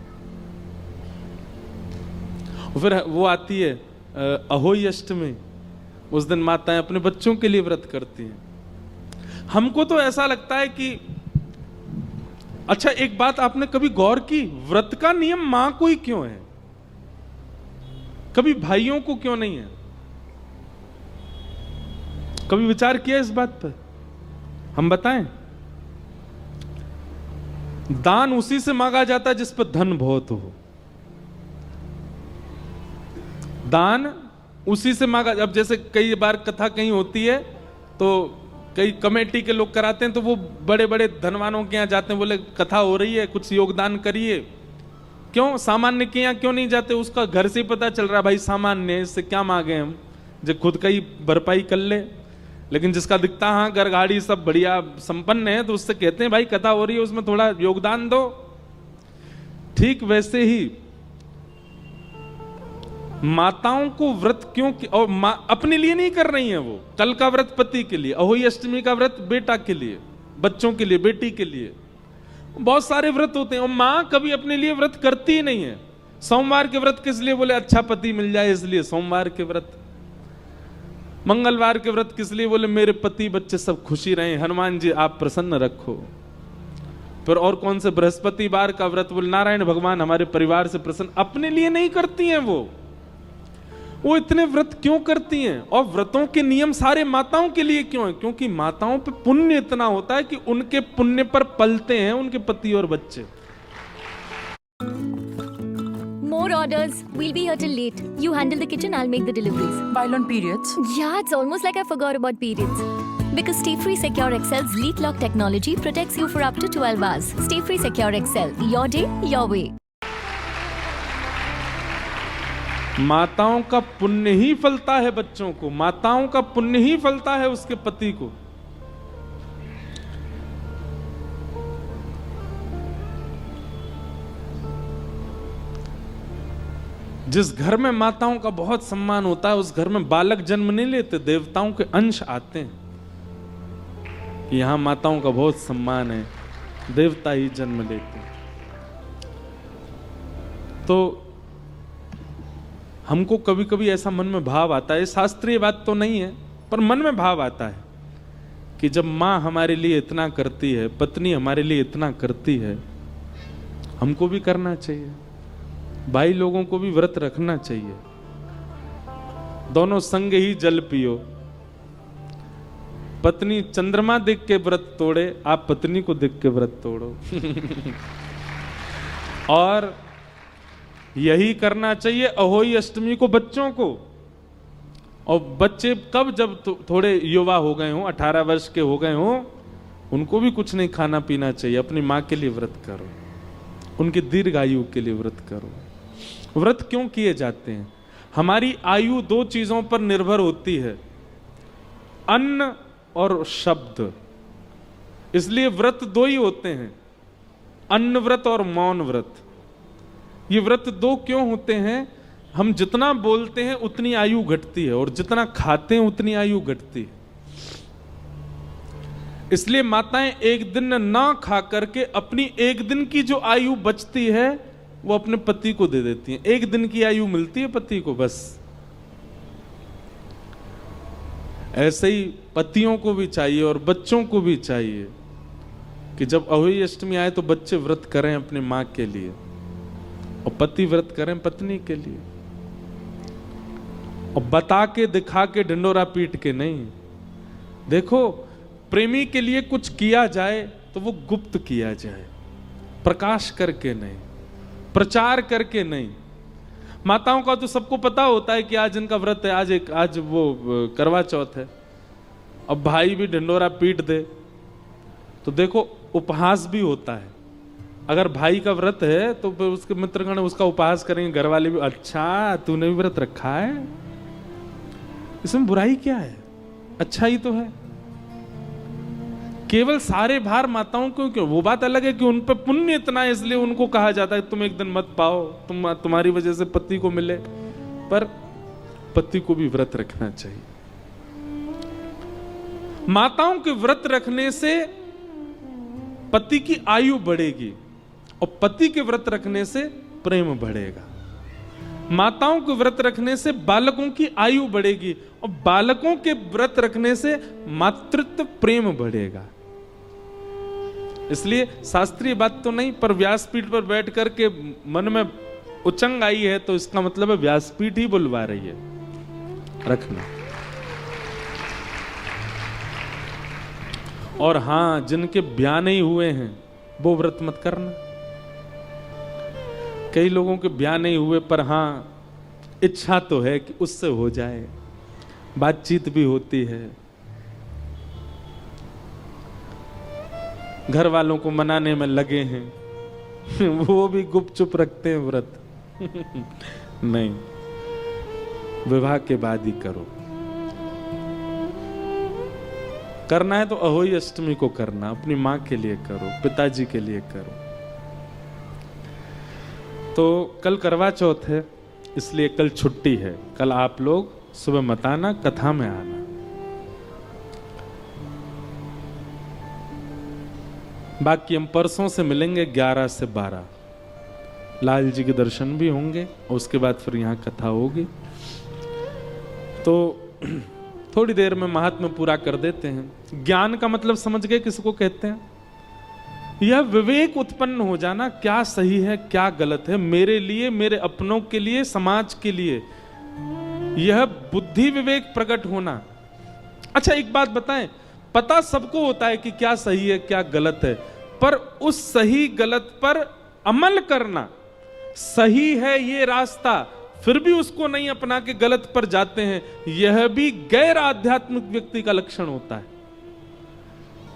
फिर वो आती है अहोई अष्टमी, उस दिन माताएं अपने बच्चों के लिए व्रत करती हैं। हमको तो ऐसा लगता है कि अच्छा, एक बात आपने कभी गौर की, व्रत का नियम मां को ही क्यों है, कभी भाइयों को क्यों नहीं है? कभी विचार किया इस बात पर? हम बताएं, दान उसी से मांगा जाता है जिस पर धन बहुत हो। दान उसी से मांगा, अब जैसे कई बार कथा कहीं होती है तो कई कमेटी के लोग कराते हैं, तो वो बड़े बड़े धनवानों के यहाँ जाते हैं, बोले कथा हो रही है कुछ योगदान करिए। क्यों सामान्य के यहाँ क्यों नहीं जाते? उसका घर से ही पता चल रहा है भाई सामान्य, इससे क्या मांगे हम, जो खुद का ही भरपाई कर ले। लेकिन जिसका दिखता हाँ घर गाड़ी सब बढ़िया संपन्न है, तो उससे कहते हैं भाई कथा हो रही है उसमें थोड़ा योगदान दो। ठीक वैसे ही माताओं को व्रत क्यों, और अपने लिए नहीं कर रही हैं वो, कल का व्रत पति के लिए, अहोई अष्टमी का व्रत बेटा के लिए, बच्चों के लिए, बेटी के लिए, बहुत सारे व्रत होते हैं। और मां कभी अपने लिए व्रत करती ही नहीं है। सोमवार के व्रत किस लिए? बोले अच्छा पति मिल जाए इसलिए सोमवार के व्रत। मंगलवार के व्रत किस लिए? बोले मेरे पति बच्चे सब खुशी रहे, हनुमान जी आप प्रसन्न रखो। फिर और कौन से? बृहस्पतिवार का व्रत, बोले नारायण भगवान हमारे परिवार से प्रसन्न। अपने लिए नहीं करती हैं वो इतने व्रत क्यों करती हैं? और व्रतों के नियम सारे माताओं के लिए क्यों है? क्योंकि माताओं पे पुण्य इतना होता है कि उनके पुण्य पर पलते हैं उनके पति और बच्चे। More orders. We'll be here till late. You handle the kitchen, I'll make the deliveries. While on periods? Yeah, it's almost like I forgot about periods. Because Stay Free Secure Excel's leak lock technology protects you for up to 12 hours. Stay Free Secure Excel. Your day, your way. माताओं का पुण्य ही फलता है बच्चों को, माताओं का पुण्य ही फलता है उसके पति को। जिस घर में माताओं का बहुत सम्मान होता है उस घर में बालक जन्म नहीं लेते, देवताओं के अंश आते हैं। कि यहां माताओं का बहुत सम्मान है, देवता ही जन्म लेते हैं। तो हमको कभी कभी ऐसा मन में भाव आता है, शास्त्रीय बात तो नहीं है पर मन में भाव आता है कि जब माँ हमारे लिए इतना करती है, पत्नी हमारे लिए इतना करती है, हमको भी करना चाहिए। भाई लोगों को भी व्रत रखना चाहिए। दोनों संग ही जल पियो। पत्नी चंद्रमा देख के व्रत तोड़े, आप पत्नी को देख के व्रत तोड़ो। और यही करना चाहिए अहोई अष्टमी को बच्चों को। और बच्चे कब, जब थोड़े युवा हो गए हों, 18 वर्ष के हो गए हों, उनको भी कुछ नहीं खाना पीना चाहिए। अपनी माँ के लिए व्रत करो, उनकी दीर्घायु के लिए व्रत करो। व्रत क्यों किए जाते हैं? हमारी आयु दो चीजों पर निर्भर होती है, अन्न और शब्द। इसलिए व्रत दो ही होते हैं, अन्न व्रत और मौन व्रत। ये व्रत दो क्यों होते हैं? हम जितना बोलते हैं उतनी आयु घटती है और जितना खाते हैं उतनी आयु घटती है। इसलिए माताएं एक दिन ना खा करके अपनी एक दिन की जो आयु बचती है वो अपने पति को दे देती हैं। एक दिन की आयु मिलती है पति को बस। ऐसे ही पतियों को भी चाहिए और बच्चों को भी चाहिए कि जब अहोई अष्टमी आए तो बच्चे व्रत करें अपनी मां के लिए और पति व्रत करें पत्नी के लिए, और बता के दिखा के ढिंडोरा पीट के नहीं। देखो, प्रेमी के लिए कुछ किया जाए तो वो गुप्त किया जाए, प्रकाश करके नहीं, प्रचार करके नहीं। माताओं का तो सबको पता होता है कि आज इनका व्रत है, आज वो करवा चौथ है। अब भाई भी ढिंडोरा पीट दे तो देखो उपहास भी होता है। अगर भाई का व्रत है तो फिर उसके मित्रगण उसका उपहास करेंगे, घर वाले भी, अच्छा तूने भी व्रत रखा है, इसमें बुराई क्या है, अच्छा ही तो है। केवल सारे भार माताओं को क्यों? वो बात अलग है कि उन पर पुण्य इतना है इसलिए उनको कहा जाता है तुम एक दिन मत पाओ, तुम्हारी वजह से पति को मिले, पर पति को भी व्रत रखना चाहिए। माताओं के व्रत रखने से पति की आयु बढ़ेगी और पति के व्रत रखने से प्रेम बढ़ेगा। माताओं के व्रत रखने से बालकों की आयु बढ़ेगी और बालकों के व्रत रखने से मातृत्व प्रेम बढ़ेगा। इसलिए शास्त्रीय बात तो नहीं, पर व्यासपीठ पर बैठ करके मन में उचंग आई है तो इसका मतलब है व्यासपीठ ही बुलवा रही है, रखना। और हां, जिनके ब्याह नहीं हुए हैं वो व्रत मत करना। कई लोगों के ब्याह नहीं हुए पर हां इच्छा तो है कि उससे हो जाए, बातचीत भी होती है, घर वालों को मनाने में लगे हैं वो भी गुपचुप रखते हैं व्रत नहीं, विवाह के बाद ही करो। करना है तो अहोई अष्टमी को करना, अपनी मां के लिए करो, पिताजी के लिए करो। तो कल करवा चौथ है इसलिए कल छुट्टी है। कल आप लोग सुबह मत आना, कथा में आना। बाकी हम परसों से मिलेंगे 11 से 12। लाल जी के दर्शन भी होंगे और उसके बाद फिर यहाँ कथा होगी। तो थोड़ी देर में महात्म्य पूरा कर देते हैं। ज्ञान का मतलब समझ गए किसको कहते हैं? यह विवेक उत्पन्न हो जाना, क्या सही है क्या गलत है, मेरे लिए, मेरे अपनों के लिए, समाज के लिए, यह बुद्धि विवेक प्रकट होना। अच्छा एक बात बताएं, पता सबको होता है कि क्या सही है क्या गलत है, पर उस सही गलत पर अमल करना, सही है ये रास्ता फिर भी उसको नहीं अपना के गलत पर जाते हैं, यह भी गैर आध्यात्मिक व्यक्ति का लक्षण होता है।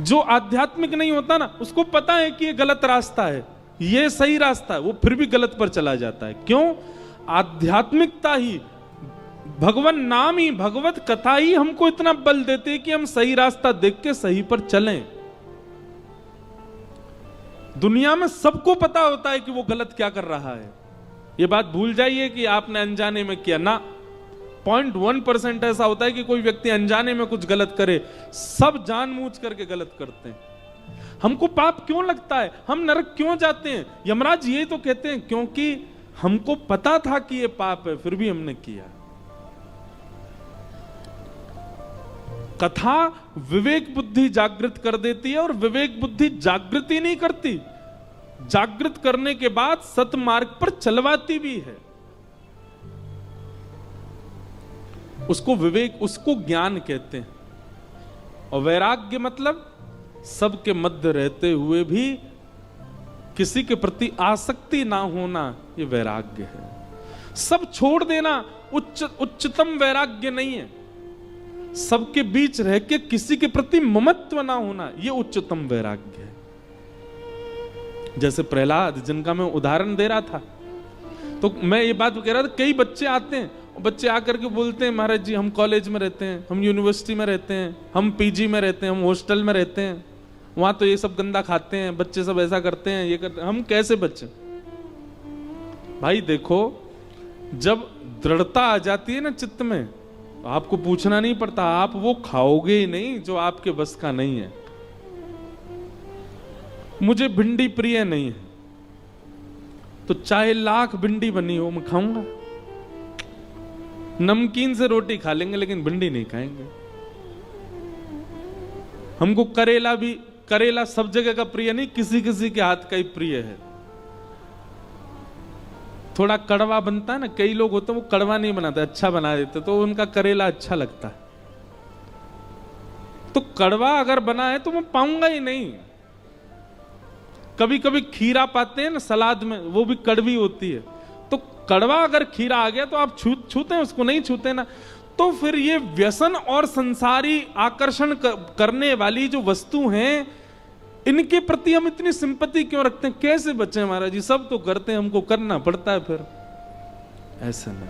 जो आध्यात्मिक नहीं होता ना, उसको पता है कि ये गलत रास्ता है, ये सही रास्ता है, वो फिर भी गलत पर चला जाता है। क्यों? आध्यात्मिकता ही, भगवान नाम ही, भगवत कथा ही हमको इतना बल देते हैं कि हम सही रास्ता देख के सही पर चलें। दुनिया में सबको पता होता है कि वो गलत क्या कर रहा है। ये बात भूल जाइए कि आपने अनजाने में किया ना। 0.1% ऐसा होता है कि कोई व्यक्ति अनजाने में कुछ गलत करे, सब जानबूझ करके गलत करते हैं। हमको पाप क्यों लगता है, हम नरक क्यों जाते हैं? यमराज ये तो कहते हैं क्योंकि हमको पता था कि ये पाप है फिर भी हमने किया। कथा विवेक बुद्धि जागृत कर देती है और विवेक बुद्धि जागृति नहीं करती, जागृत करने के बाद सतमार्ग पर चलवाती भी है। उसको विवेक, उसको ज्ञान कहते हैं। और वैराग्य मतलब सबके मध्य रहते हुए भी किसी के प्रति आसक्ति ना होना, ये वैराग्य है। सब छोड़ देना उच्चतम वैराग्य नहीं है। सबके बीच रह के किसी के प्रति ममत्व ना होना, ये उच्चतम वैराग्य है। जैसे प्रहलाद, जिनका मैं उदाहरण दे रहा था, तो मैं ये बात कह रहा था, कई बच्चे आते हैं बच्चे आकर के बोलते हैं महाराज जी हम कॉलेज में रहते हैं, हम यूनिवर्सिटी में रहते हैं, हम पीजी में रहते हैं, हम हॉस्टल में रहते हैं, वहां तो ये सब गंदा खाते हैं, बच्चे सब ऐसा करते हैं, ये करते हैं, हम कैसे बच्चे? भाई देखो, जब दृढ़ता आ जाती है ना चित्त में, तो आपको पूछना नहीं पड़ता, आप वो खाओगे ही नहीं जो आपके बस का नहीं है। मुझे भिंडी प्रिय नहीं है, तो चाहे लाख भिंडी बनी हो मैं खाऊंगा। नमकीन से रोटी खा लेंगे लेकिन भिंडी नहीं खाएंगे। हमको करेला सब जगह का प्रिय नहीं, किसी किसी के हाथ का ही प्रिय है। थोड़ा कड़वा बनता है ना, कई लोग होते हैं वो कड़वा नहीं बनाते, अच्छा बना देते, तो उनका करेला अच्छा लगता है। तो कड़वा अगर बना है तो मैं पाऊंगा ही नहीं। कभी कभी खीरा पाते हैं ना सलाद में, वो भी कड़वी होती है, तो कड़वा अगर खीरा आ गया तो आप छूते हैं उसको? नहीं छूते ना। तो फिर ये व्यसन और संसारी आकर्षण करने वाली जो वस्तु हैं, इनके प्रति हम इतनी सिंपैथी क्यों रखते हैं? कैसे बचे महाराज जी? सब तो करते हैं, हमको करना पड़ता है। फिर ऐसा नहीं,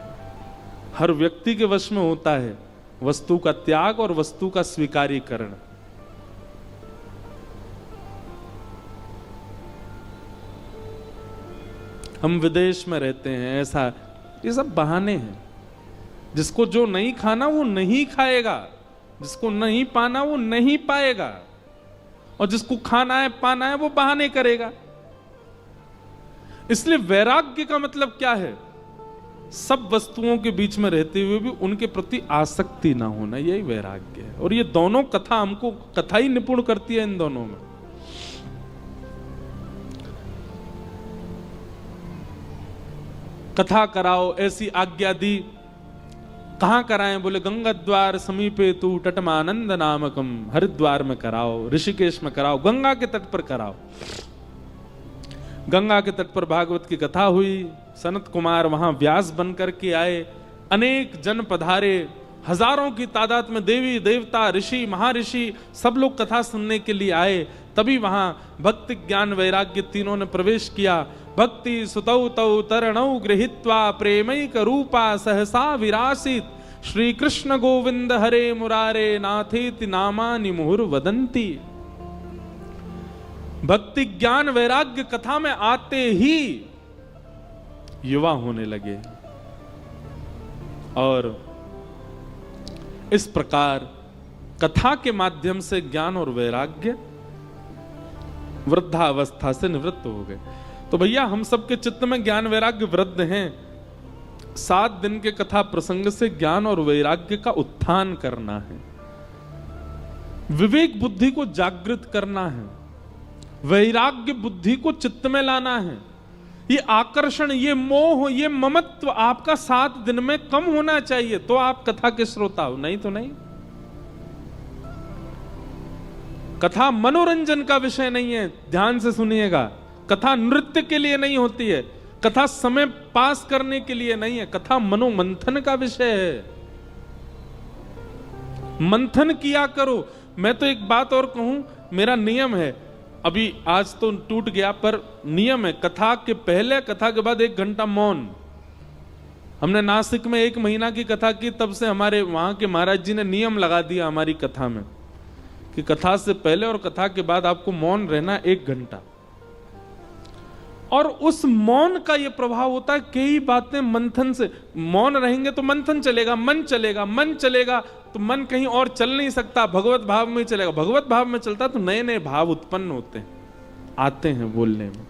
हर व्यक्ति के वश में होता है वस्तु का त्याग और वस्तु का स्वीकारीकरण। हम विदेश में रहते हैं, ऐसा, ये सब बहाने हैं। जिसको जो नहीं खाना वो नहीं खाएगा, जिसको नहीं पाना वो नहीं पाएगा, और जिसको खाना है पाना है वो बहाने करेगा। इसलिए वैराग्य का मतलब क्या है? सब वस्तुओं के बीच में रहते हुए भी उनके प्रति आसक्ति ना होना, यही वैराग्य है। और ये दोनों कथा हमको, कथा ही निपुण करती है इन दोनों में। कथा कराओ ऐसी आज्ञा दी। कहां कराएं? बोले गंगा द्वार समीपे तू तटमानंद नामकम, हरिद्वार में कराओ, ऋषिकेश में कराओ, गंगा के तट पर कराओ। गंगा के तट पर भागवत की कथा हुई, सनत कुमार वहां व्यास बन करके आए, अनेक जन पधारे, हजारों की तादाद में देवी देवता ऋषि महर्षि सब लोग कथा सुनने के लिए आए। तभी वहां भक्ति ज्ञान वैराग्य तीनों ने प्रवेश किया। भक्ति सुतौ तौ तरणौ गृहीत्वा प्रेमैक रूपा सहसा विरासित, श्री कृष्ण गोविंद हरे मुरारे नाथेति नामानि मुहुर्वदन्ति। भक्ति ज्ञान वैराग्य कथा में आते ही युवा होने लगे, और इस प्रकार कथा के माध्यम से ज्ञान और वैराग्य वृद्धावस्था से निवृत्त हो गए। तो भैया हम सबके चित्त में ज्ञान वैराग्य वृद्ध हैं। 7 दिन के कथा प्रसंग से ज्ञान और वैराग्य का उत्थान करना है, विवेक बुद्धि को जागृत करना है, वैराग्य बुद्धि को चित्त में लाना है। ये आकर्षण, ये मोह, ये ममत्व आपका 7 दिन में कम होना चाहिए, तो आप कथा के श्रोता हो, नहीं तो नहीं। कथा मनोरंजन का विषय नहीं है, ध्यान से सुनिएगा। कथा नृत्य के लिए नहीं होती है, कथा समय पास करने के लिए नहीं है, कथा मनोमंथन का विषय है। मंथन किया करो। मैं तो एक बात और कहूं, मेरा नियम है, अभी आज तो टूट गया, पर नियम है, कथा के पहले कथा के बाद 1 घंटा मौन। हमने नासिक में 1 महीना की कथा की, तब से हमारे वहां के महाराज जी ने नियम लगा दिया हमारी कथा में कि कथा से पहले और कथा के बाद आपको मौन रहना 1 घंटा। और उस मौन का यह प्रभाव होता है, कई बातें मंथन से, मौन रहेंगे तो मंथन चलेगा, मन चलेगा, मन चलेगा तो मन कहीं और चल नहीं सकता, भगवत भाव में चलेगा। भगवत भाव में चलता तो नए नए भाव उत्पन्न होते हैं, आते हैं बोलने में।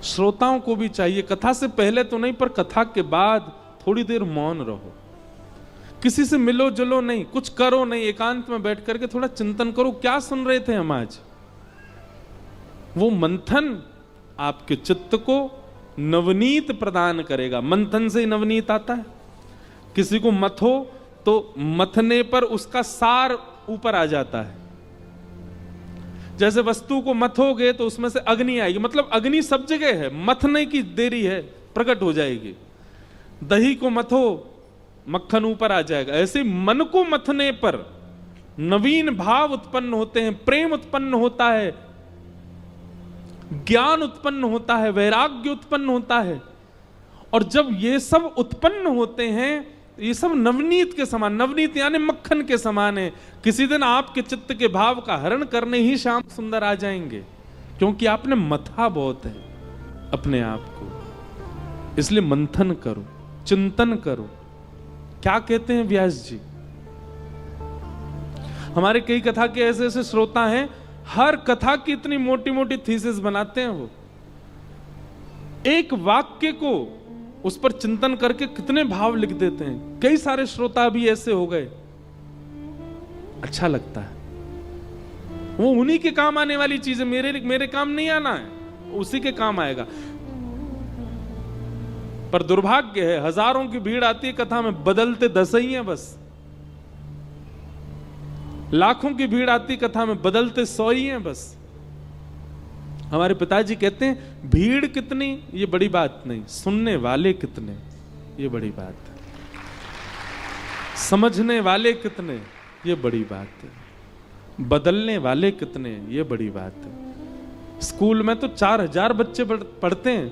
श्रोताओं को भी चाहिए, कथा से पहले तो नहीं, पर कथा के बाद थोड़ी देर मौन रहो, किसी से मिलो जुलो नहीं, कुछ करो नहीं, एकांत में बैठ करके थोड़ा चिंतन करो, क्या सुन रहे थे हम आज। वो मंथन आपके चित्त को नवनीत प्रदान करेगा। मंथन से ही नवनीत आता है। किसी को मथो तो मथने पर उसका सार ऊपर आ जाता है। जैसे वस्तु को मथोगे तो उसमें से अग्नि आएगी, मतलब अग्नि सब जगह है, मथने की देरी है, प्रकट हो जाएगी। दही को मथो, मक्खन ऊपर आ जाएगा। ऐसे मन को मथने पर नवीन भाव उत्पन्न होते हैं, प्रेम उत्पन्न होता है, ज्ञान उत्पन्न होता है, वैराग्य उत्पन्न होता है। और जब ये सब उत्पन्न होते हैं, ये सब नवनीत के समान, नवनीत यानी मक्खन के समान है। किसी दिन आपके चित्त के भाव का हरण करने ही श्याम सुंदर आ जाएंगे, क्योंकि आपने मथा बहुत है अपने आप को। इसलिए मंथन करो, चिंतन करो। क्या कहते हैं व्यास जी? हमारे कई कथा के ऐसे ऐसे श्रोता हैं, हर कथा की इतनी मोटी मोटी थीसिस बनाते हैं। वो एक वाक्य को उस पर चिंतन करके कितने भाव लिख देते हैं। कई सारे श्रोता भी ऐसे हो गए, अच्छा लगता है। वो उन्हीं के काम आने वाली चीज है, मेरे काम नहीं आना है, उसी के काम आएगा। पर दुर्भाग्य है, हजारों की भीड़ आती है कथा में, बदलते 10 ही हैं बस। लाखों की भीड़ आती कथा में, बदलते 100 ही हैं बस। हमारे पिताजी कहते हैं भीड़ कितनी ये बड़ी बात नहीं, सुनने वाले कितने ये बड़ी बात है, समझने वाले कितने ये बड़ी बात है, बदलने वाले कितने ये बड़ी बात है। स्कूल में तो 4000 बच्चे पढ़ते हैं,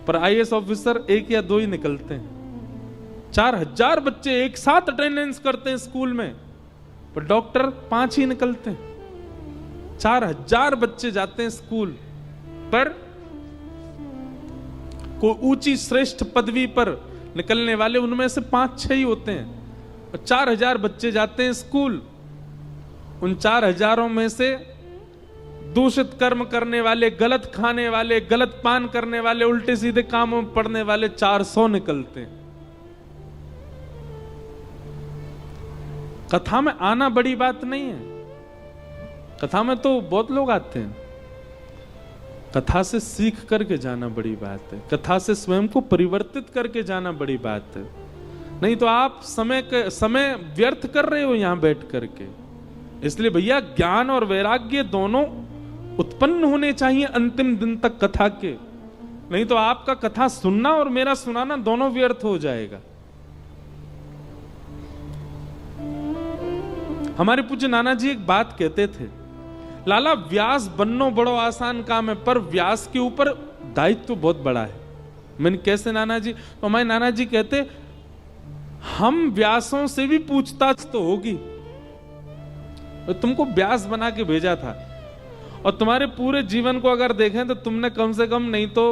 पर आईएएस ऑफिसर 1 या 2 ही निकलते हैं। 4000 बच्चे एक साथ अटेंडेंस करते हैं स्कूल में, पर डॉक्टर 5 ही निकलते हैं। 4000 बच्चे जाते हैं स्कूल, पर कोई ऊंची श्रेष्ठ पदवी पर निकलने वाले उनमें से 5-6 ही होते हैं। और 4000 बच्चे जाते हैं स्कूल, उन 4000 में से दूषित कर्म करने वाले, गलत खाने वाले, गलत पान करने वाले, उल्टे सीधे कामों में पड़ने वाले 400 निकलते हैं। कथा में आना बड़ी बात नहीं है, कथा में तो बहुत लोग आते हैं। कथा से सीख करके जाना बड़ी बात है, कथा से स्वयं को परिवर्तित करके जाना बड़ी बात है। नहीं तो आप समय व्यर्थ कर रहे हो यहां बैठ करके। इसलिए भैया ज्ञान और वैराग्य दोनों उत्पन्न होने चाहिए अंतिम दिन तक कथा के, नहीं तो आपका कथा सुनना और मेरा सुनाना दोनों व्यर्थ हो जाएगा। हमारे पूज्य नाना जी एक बात कहते थे, लाला व्यास बनना बड़ो आसान काम है, पर व्यास के ऊपर दायित्व तो बहुत बड़ा है। मैंने कैसे नाना जी? तो हमारे नाना जी कहते, हम व्यासों से भी पूछताछ तो होगी। तो तुमको व्यास बना के भेजा था, और तुम्हारे पूरे जीवन को अगर देखें तो तुमने कम से कम, नहीं तो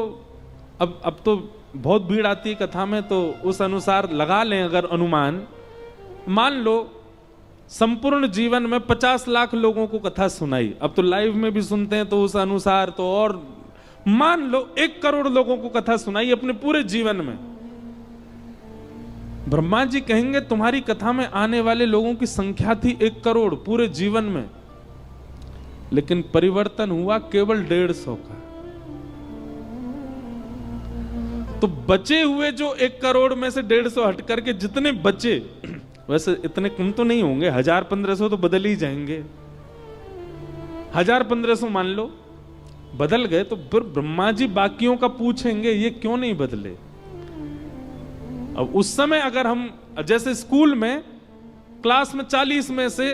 अब तो बहुत भीड़ आती है कथा में, तो उस अनुसार लगा लें अगर अनुमान, मान लो संपूर्ण जीवन में 50 लाख लोगों को कथा सुनाई। अब तो लाइव में भी सुनते हैं, तो उस अनुसार तो और मान लो 1 करोड़ लोगों को कथा सुनाई अपने पूरे जीवन में। ब्रह्मा जी कहेंगे तुम्हारी कथा में आने वाले लोगों की संख्या थी 1 करोड़ पूरे जीवन में, लेकिन परिवर्तन हुआ केवल 150 का। तो बचे हुए जो 1 करोड़ में से 150 हट करके जितने बचे, वैसे इतने कम तो नहीं होंगे, 1000-1500 तो बदल ही जाएंगे। 1000-1500 मान लो बदल गए, तो फिर ब्रह्मा जी बाकियों का पूछेंगे ये क्यों नहीं बदले। अब उस समय अगर हम, जैसे स्कूल में क्लास में 40 में से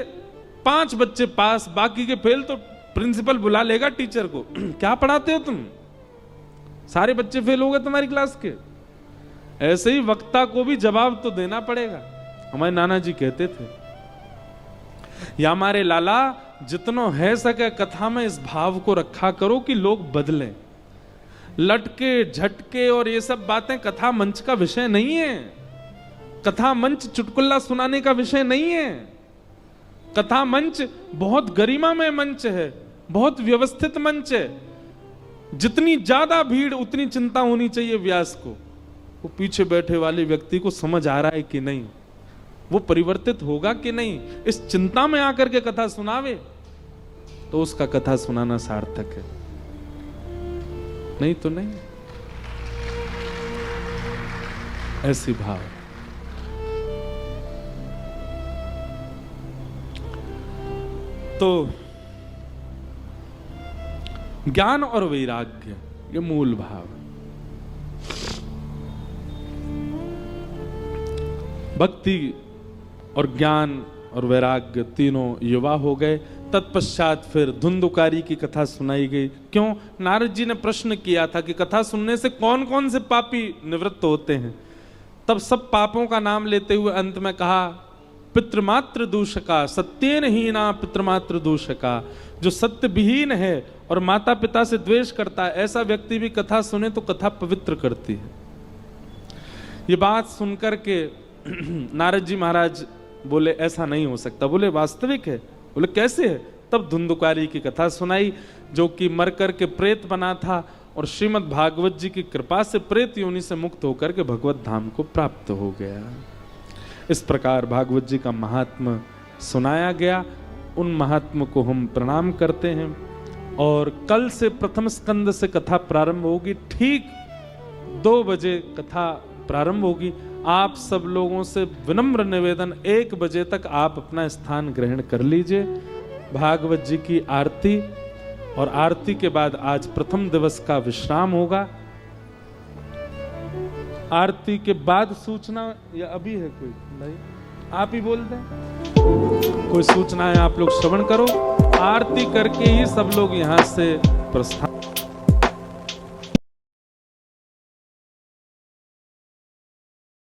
5 बच्चे पास, बाकी के फेल, तो प्रिंसिपल बुला लेगा टीचर को, क्या पढ़ाते हो तुम, सारे बच्चे फेल हो गए तुम्हारी क्लास के। ऐसे ही वक्ता को भी जवाब तो देना पड़ेगा। हमारे नाना जी कहते थे, या हमारे लाला जितनो है सके कथा में इस भाव को रखा करो कि लोग बदलें। लटके झटके और ये सब बातें कथा मंच का विषय नहीं है। कथा मंच चुटकुल्ला सुनाने का विषय नहीं है। कथा मंच बहुत गरिमामय मंच है, बहुत व्यवस्थित मंच है। जितनी ज्यादा भीड़ उतनी चिंता होनी चाहिए व्यास को, वो पीछे बैठे वाले व्यक्ति को समझ आ रहा है कि नहीं, वो परिवर्तित होगा कि नहीं, इस चिंता में आकर के कथा सुनावे तो उसका कथा सुनाना सार्थक है, नहीं तो नहीं। ऐसी भाव। तो ज्ञान और वैराग्य ये मूल भाव। भक्ति और ज्ञान और वैराग्य तीनों युवा हो गए। तत्पश्चात फिर धुंधुकारी की कथा सुनाई गई। क्यों? नारद जी ने प्रश्न किया था कि कथा सुनने से कौन कौन से पापी निवृत्त होते हैं। तब सब पापों का नाम लेते हुए अंत में कहा पितृमात्र दूषका सत्येन हीना पितृमात्र दूषका, जो सत्य विहीन है और माता पिता से द्वेष करता है, ऐसा व्यक्ति भी कथा सुने तो कथा पवित्र करती है। ये बात सुनकर के नारद जी महाराज बोले ऐसा नहीं हो सकता। बोले वास्तविक है। बोले कैसे है? तब धुंधुकारी की कथा सुनाई, जो कि मर कर के प्रेत बना था और श्रीमद् भागवत जी की कृपा से प्रेत योनि से मुक्त होकर के भगवत धाम को प्राप्त हो गया। इस प्रकार भागवत जी का महात्म सुनाया गया। उन महात्म को हम प्रणाम करते हैं और कल से प्रथम स्कंद से कथा प्रारंभ होगी। ठीक 2 बजे कथा प्रारंभ होगी। आप सब लोगों से विनम्र निवेदन, 1 बजे तक आप अपना स्थान ग्रहण कर लीजिए। भागवत जी की आरती और आरती के बाद आज प्रथम दिवस का विश्राम होगा। आरती के बाद सूचना या अभी है कोई? नहीं, आप ही बोल दें। कोई सूचना है आप लोग श्रवण करो। आरती करके ही सब लोग यहां से प्रस्थान